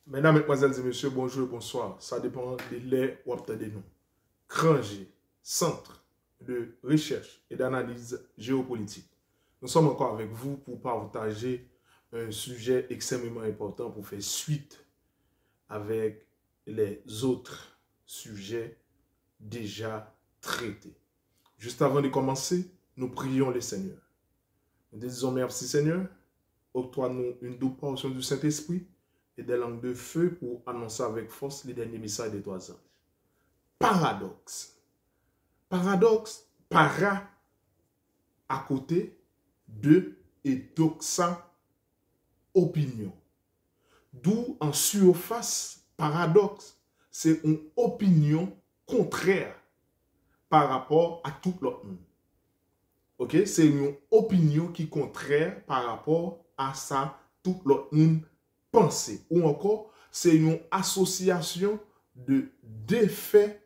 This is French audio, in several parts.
Mesdames, Mesdemoiselles et Messieurs, bonjour et bonsoir. Ça dépend de l'air ou de nous. Granger, Centre de recherche et d'analyse géopolitique. Nous sommes encore avec vous pour partager un sujet extrêmement important pour faire suite avec les autres sujets déjà traités. Juste avant de commencer, nous prions le Seigneur. Nous disons merci Seigneur, octroie-nous une double portion du Saint-Esprit et des langues de feu pour annoncer avec force les derniers messages des trois anges. Paradoxe. Paradoxe, para à côté de et doxa opinion. D'où en surface, paradoxe, c'est une opinion contraire par rapport à tout l'autre monde. Ok? C'est une opinion qui est contraire par rapport à ça, tout l'autre monde pensée. Ou encore, c'est une association de défaits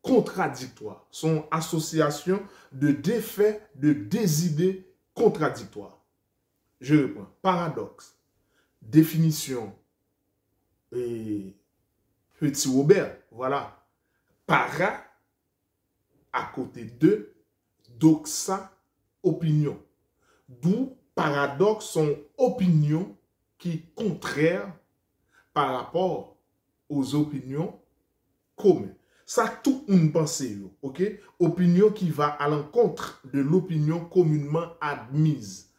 contradictoires. Son association de défaits, de désidées contradictoires. Je reprends. Paradoxe. Définition. Et petit Robert. Voilà. Para, à côté de, doxa, opinion. D'où paradoxe, son opinion qui est contraire par rapport aux opinions communes. Ça, tout une pensée, ok? Opinion qui va à l'encontre de l'opinion communément admise.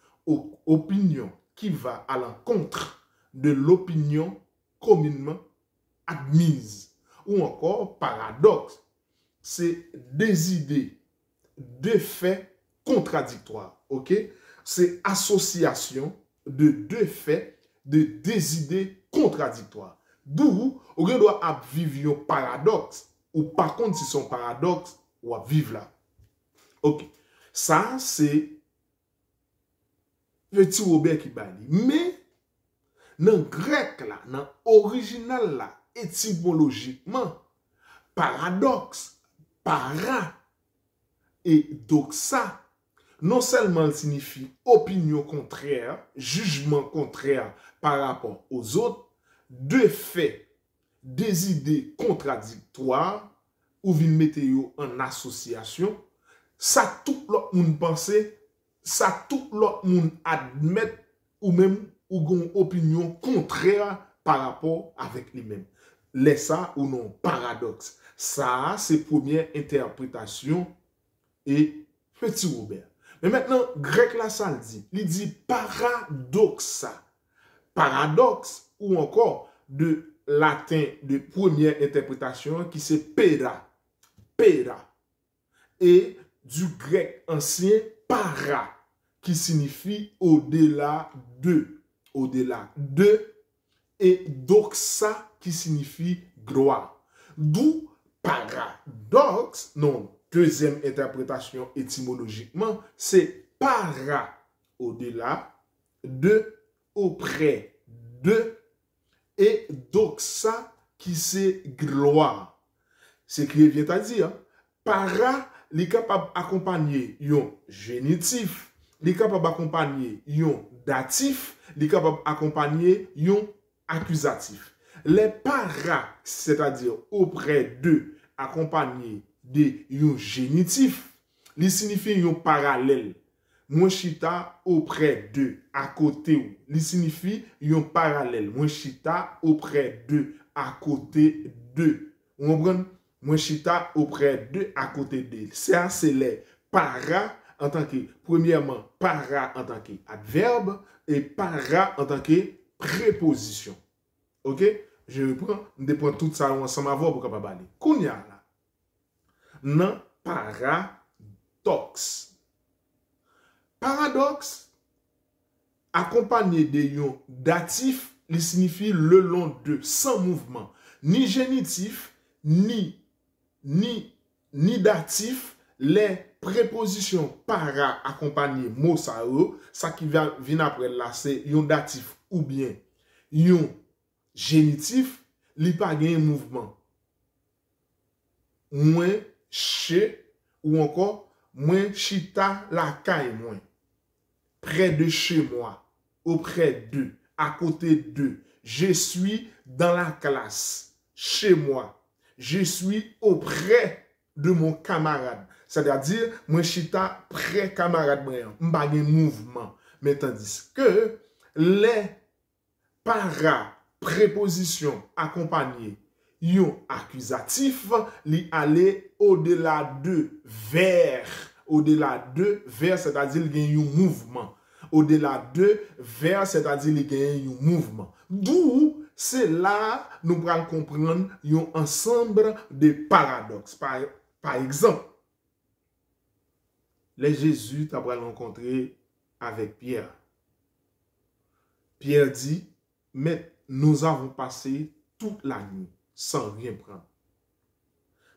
Opinion qui va à l'encontre de l'opinion communément admise. Ou encore, paradoxe, c'est des idées, des faits contradictoires, ok? C'est association de deux faits, de des idées contradictoires. D'où, on doit vivre un paradoxe, ou par contre, si son paradoxe, on va vivre là. Ok. Ça, c'est petit Robert qui bali. Mais, dans le grec là, dans l'original là, étymologiquement, paradoxe, para et doxa, non seulement signifie opinion contraire, jugement contraire par rapport aux autres, deux faits, des idées contradictoires, ou vin météo en association, ça tout l'autre monde pense, ça tout l'autre monde admet, ou même ou une opinion contraire par rapport avec lui-même. Laisse ça ou non, paradoxe. Ça, c'est première interprétation et petit Robert. Mais maintenant, grec là, ça le dit. Il dit paradoxa. Paradoxe ou encore de latin de première interprétation qui c'est pera. Pera. Et du grec ancien para qui signifie au-delà de. Au-delà de. Et doxa qui signifie gloire. D'où paradoxe, non, deuxième interprétation étymologiquement, c'est para au-delà de, auprès de, et doxa qui c'est gloire. C'est qui vient à dire, para, il est capable d'accompagner un génitif, il est capable d'accompagner un datif, il est capable d'accompagner un accusatif. Les para, c'est-à-dire auprès de, accompagné de un génitif, il signifie un parallèle. Moi chita auprès de, à côté ou. Il signifie un parallèle. Moi chita auprès de, à côté de. Vous comprenez? Moi chita auprès de, à côté de. Ça, c'est les para en tant que, premièrement, para en tant qu'adverbe et para en tant que préposition. Ok? Je reprends tout ça ensemble avant pour capable aller. Kounya là. Non paradoxe. Paradoxe accompagné de un datif, il signifie le long de, sans mouvement. Ni génitif, ni datif, les prépositions para accompagnées mot ça qui vient après là, c'est un datif ou bien un génitif, il n'y a pas un mouvement. Moins chez ou encore moins chita la caille moins. Près de chez moi, auprès d'eux, à côté d'eux, Je suis dans la classe, chez moi. Je suis auprès de mon camarade. C'est-à-dire, moi, chita près camarade, m'pa gen mouvement. Mais tandis que les para-prépositions accompagnées yon accusatif, li aller au-delà de vers. Au-delà de vers, c'est-à-dire il y a un mouvement. Au-delà de vers, c'est-à-dire il y a un mouvement. D'où, c'est là, nous allons comprendre un ensemble de paradoxes. Par exemple, les Jésus t'a rencontré avec Pierre. Pierre dit, mais nous avons passé toute la nuit sans rien prendre.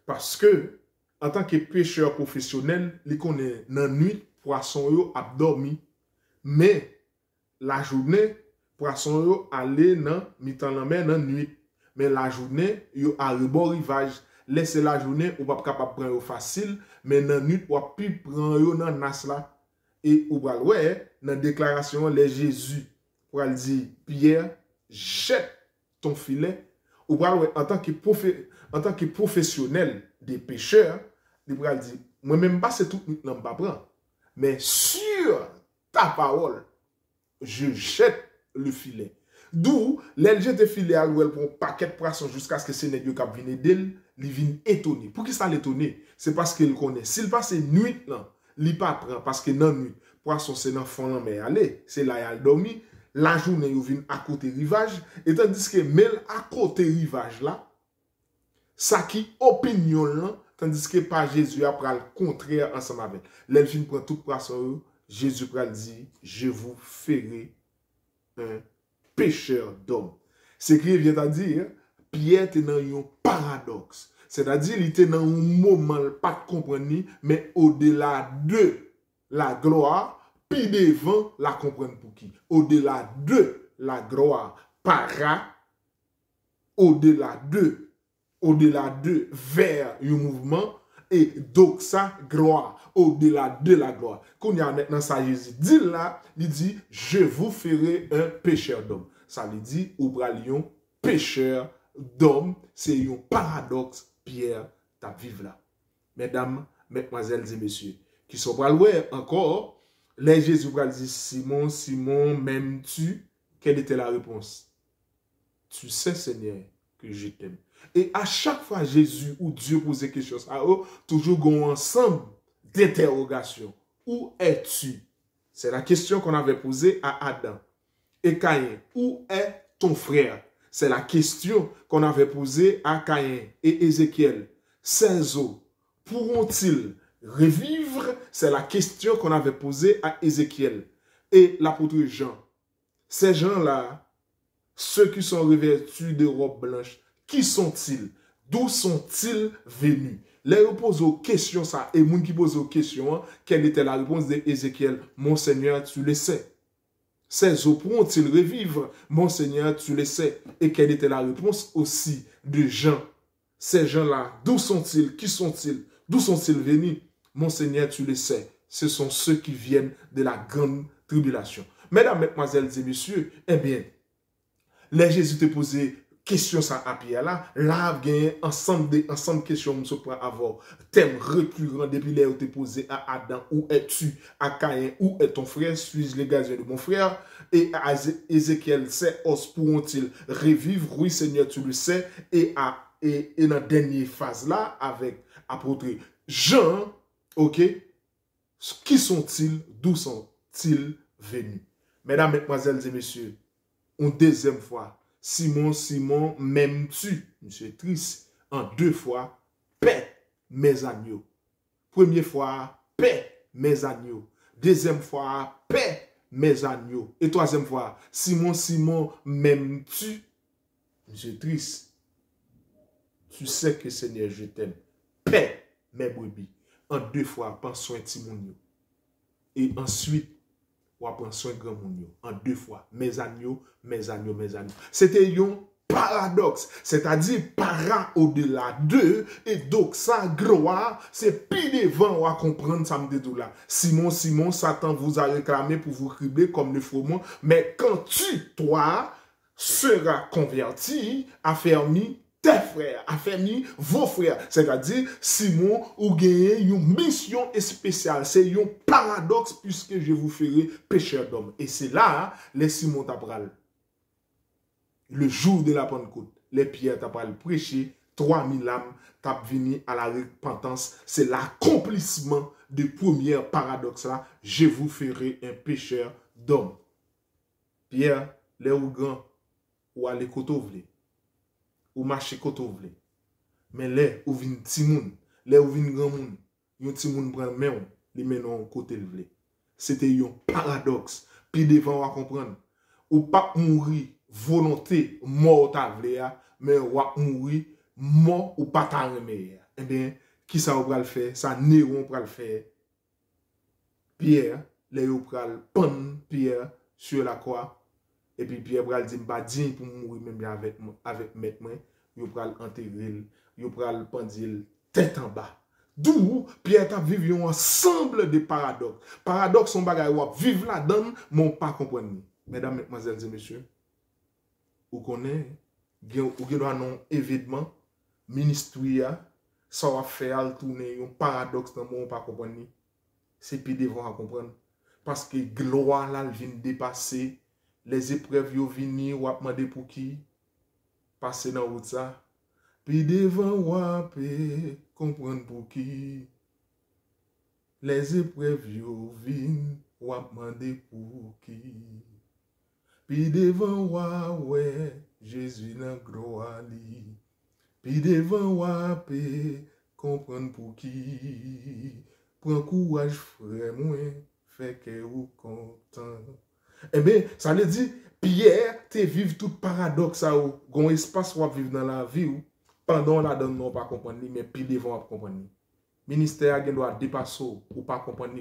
Parce que, en tant que pêcheur professionnel, il connaît dans la nuit, poisson yo a dormi. Mais, la journée, poisson yo allé dans mi-temps la mer dans la nuit. Mais la journée, yo a rebord rivage. Laissez la journée, ou pas capable prendre facile, mais dans la nuit, ou pas pu prendre yo dans nas là. Et ou pas ouais, dans la déclaration, les Jésus, pour dire, Pierre, jette ton filet. Ou pas ouais, en tant que professionnel des pêcheurs, il va dire, moi-même pas c'est tout le monde pas prendre. Mais sur ta parole, je jette le filet. D'où, l'LG de filet à l'ouel pour un paquet de poissons jusqu'à ce que c'est n'est pas venu d'elle, il vient étonné. Pour qui ça l'étonné? C'est parce qu'il connaît. S'il passe nuit là, il pas prend parce que dans nuit, poisson c'est dans fond mais allez, c'est là il dormi. La journée il vient à côté rivage et tandis que mêle à côté rivage là, ça qui opinion là, tandis que pas Jésus après le contraire ensemble avec. L'elfin prend tout poisson, Jésus pral dit, je vous ferai un pêcheur d'hommes. C'est qui vient à dire, Pierre était dans un paradoxe. C'est-à-dire, il était dans un moment pas de comprendre, mais au-delà de la gloire, puis devant la comprendre pour qui. Au-delà de la gloire, au-delà de vers un mouvement, et donc ça, gloire, au-delà de la gloire. Quand il y a maintenant ça, Jésus dit là, il dit, je vous ferai un pêcheur d'hommes. Ça veut dire, ou bralion, pêcheur d'hommes, c'est un paradoxe, Pierre, ta vive là. Mesdames, mesdemoiselles et messieurs, qui sont braloués encore, les Jésus va dire, Simon, Simon, m'aimes-tu? Quelle était la réponse? Tu sais, Seigneur, que je t'aime. Et à chaque fois Jésus ou Dieu posait quelque chose à eux, toujours un ensemble d'interrogations. Où es-tu? C'est la question qu'on avait posée à Adam et Caïn. Où est ton frère? C'est la question qu'on avait posée à Caïn et Ézéchiel. Ces os pourront-ils revivre? C'est la question qu'on avait posée à Ézéchiel et l'apôtre Jean. Ces gens-là, ceux qui sont revêtus de robes blanches, qui sont-ils? D'où sont-ils venus? Les pose aux questions ça, et moun qui pose aux questions, quelle était la réponse d'Ézéchiel? Mon Seigneur, tu le sais. Ces eaux pourront-ils revivre? Mon Seigneur, tu le sais. Et quelle était la réponse aussi de Jean? Ces gens-là, d'où sont-ils? Qui sont-ils? D'où sont-ils venus? Mon Seigneur, tu le sais. Ce sont ceux qui viennent de la grande tribulation. Mesdames, mesdemoiselles et messieurs, eh bien, les Jésus te posé question ça à Pierre là, là il y a ensemble de questions que pour avoir thème récurrent depuis les où te posé à Adam, où es-tu? À Caïn, où est ton frère? Suis-je les gaziers de mon frère? Et à Ézéchiel, ces os pourront-ils revivre? Oui Seigneur, tu le sais. Et dans la dernière phase là, avec apôtre Jean, ok, qui sont-ils? D'où sont-ils venus? Mesdames, mesdemoiselles et messieurs, une deuxième fois, Simon, Simon, m'aimes-tu? Monsieur triste. En deux fois, paix, mes agneaux. Première fois, paix, mes agneaux. Deuxième fois, paix, mes agneaux. Et troisième fois, Simon, Simon, m'aimes-tu? Monsieur triste. Tu sais que Seigneur, je t'aime. Paix, mes brebis. En deux fois, prends soin de Simon. Et ensuite, ou prendre soin de grand monde en deux fois. Mes agneaux, mes agneaux, mes agneaux. C'était un paradoxe. C'est-à-dire, para au-delà d'eux, et donc ça, gloire, c'est pile devant à comprendre ça me dit tout là. Simon, Simon, Satan vous a réclamé pour vous cribler comme le froment. Mais quand toi, sera converti, affermi tes frères, affermi vos frères. C'est-à-dire, Simon, ou gagnez une mission spéciale. C'est un paradoxe puisque je vous ferai pécheur d'hommes. Et c'est là, les Simon t'apprennent. Le jour de la Pentecôte, les pierres t'apprennent prêcher, 3000 âmes t'ap venu à la repentance. C'est l'accomplissement du premier paradoxe là. Je vous ferai un pécheur d'hommes. Pierre, les ou grand, ou aller koto vle, ou marcher koto vle. Mais les ou vin timoun, les ou vin grand moun, yon timoun pran men, li menon kote vle. C'était un paradoxe. Puis devant on comprendre. Ou pas mourir volonté mort ta vle ya, mais ou mourir mort ou pas ta remè. Eh bien, qui ça ou pral faire? Ça Néron pral faire. Pierre, les ou pral pan Pierre sur la croix. Et puis Pierre pral dit m'pa digne pour mourir même avec maître moi, yo pral enterrer, yo pral pendil tête en bas. D'où Pierre t'a vécu un ensemble de paradoxes. Paradoxe son bagay wap vivre là-dedans, mon pas comprendre. Mesdames, mesdemoiselles et messieurs, ou connaît ou gen non événement ministère ça va faire tourner un paradoxe dans mon pas comprendre. C'est puis devant à comprendre parce que gloire là vient dépasser les épreuves yo vini ou ap mande pour qui passer dans route ça puis devant ou ap comprendre pour qui les épreuves yo vini ou ap mande pour qui puis devant ou ouais Jésus dans gloire li puis devant ou ap comprendre pour qui prends courage frère moi fait que ou content. Eh bien, ça veut dire, Pierre, tu vives tout paradoxe, ou gon espace où vivre dans la vie, ou pendant la donne, non pas comprendre, mais puis devant comprendre. Ministère doit dépasser, ou pas comprendre,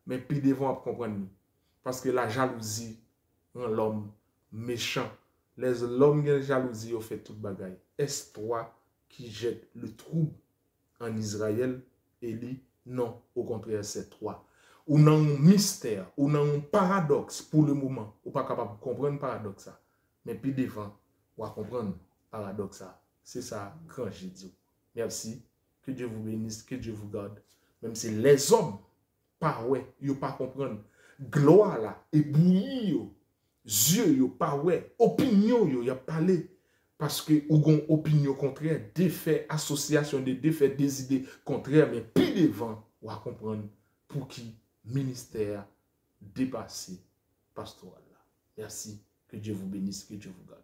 mais puis devant comprendre. Parce que la jalousie, l'homme méchant, l'homme qui a jalousie, au fait tout bagaille. Est-ce toi qui jette le trouble en Israël, Élie? Non, au contraire, c'est toi. Ou dans un mystère, ou dans un paradoxe pour le moment, ou pas capable de comprendre le paradoxe ça. Mais puis devant, ou à comprendre le paradoxe ça. C'est ça quand j'ai dit. Merci. Que Dieu vous bénisse, que Dieu vous garde. Même si les hommes, pas ouais, ils pas comprendre. Gloire là, et bouillir, yeux, yo pas ouais, opinion, yo, y a parlé. Parce que ou gon opinion contraire, des faits, association de des faits, des idées contraires, mais puis devant, ou à comprendre pour qui ministère dépassé pastoral. Merci. Que Dieu vous bénisse, que Dieu vous garde.